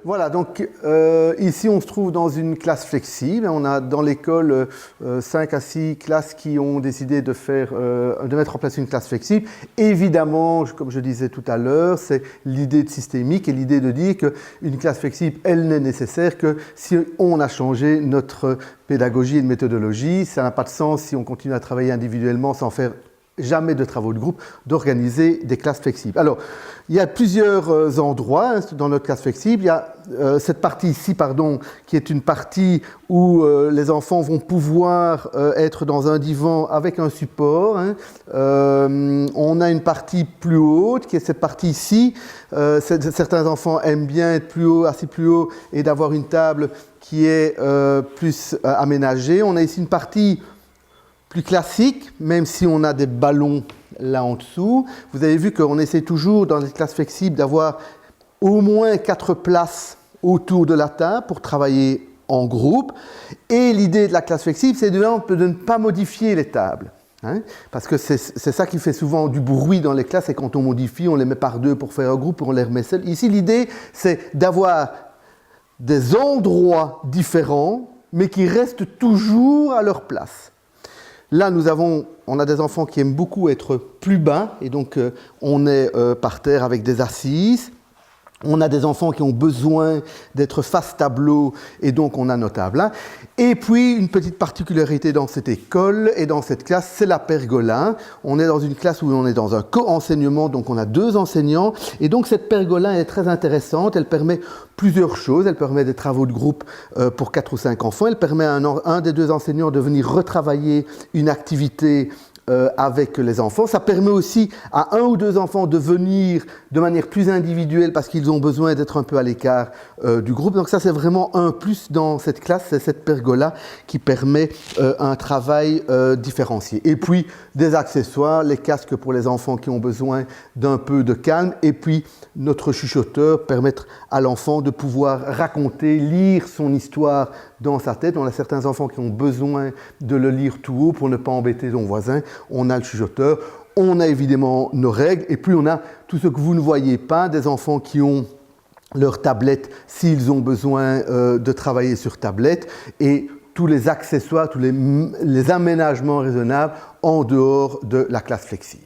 Voilà, donc ici on se trouve dans une classe flexible. On a dans l'école 5 à 6 classes qui ont décidé de mettre en place une classe flexible. Évidemment, comme je disais tout à l'heure, c'est l'idée de systémique et l'idée de dire qu'une classe flexible, elle n'est nécessaire que si on a changé notre pédagogie et de méthodologie. Ça n'a pas de sens si on continue à travailler individuellement sans faire jamais de travaux de groupe, d'organiser des classes flexibles. Alors, il y a plusieurs endroits dans notre classe flexible. Il y a cette partie ici, qui est une partie où les enfants vont pouvoir être dans un divan avec un support. On a une partie plus haute, qui est cette partie ici. Certains enfants aiment bien être plus haut, assis plus haut, et d'avoir une table qui est plus aménagée. On a ici une partie plus classique, même si on a des ballons là en dessous. Vous avez vu qu'on essaie toujours dans les classes flexibles d'avoir au moins 4 places autour de la table pour travailler en groupe. Et l'idée de la classe flexible, c'est de ne pas modifier les tables. Parce que c'est ça qui fait souvent du bruit dans les classes, et quand on modifie, on les met par deux pour faire un groupe, et on les remet seuls. Ici, l'idée, c'est d'avoir des endroits différents, mais qui restent toujours à leur place. Là, on a des enfants qui aiment beaucoup être plus bas, et donc on est par terre avec des assises. On a des enfants qui ont besoin d'être face tableau, et donc on a nos tables là. Et puis, une petite particularité dans cette école et dans cette classe, c'est la pergola. On est dans une classe où on est dans un co-enseignement, donc on a 2 enseignants. Et donc cette pergola est très intéressante, elle permet plusieurs choses. Elle permet des travaux de groupe pour 4 ou 5 enfants. Elle permet à un des 2 enseignants de venir retravailler une activité avec les enfants. Ça permet aussi à 1 ou 2 enfants de venir de manière plus individuelle parce qu'ils ont besoin d'être un peu à l'écart du groupe. Donc ça, c'est vraiment un plus dans cette classe, c'est cette pergola qui permet un travail différencié. Et puis, des accessoires, les casques pour les enfants qui ont besoin d'un peu de calme, et puis notre chuchoteur, permettre à l'enfant de pouvoir raconter, lire son histoire dans sa tête. On a certains enfants qui ont besoin de le lire tout haut pour ne pas embêter son voisin. On a le chuchoteur, on a évidemment nos règles, et puis on a tout ce que vous ne voyez pas, des enfants qui ont leur tablette s'ils ont besoin de travailler sur tablette, et tous les accessoires, tous les aménagements raisonnables en dehors de la classe flexible.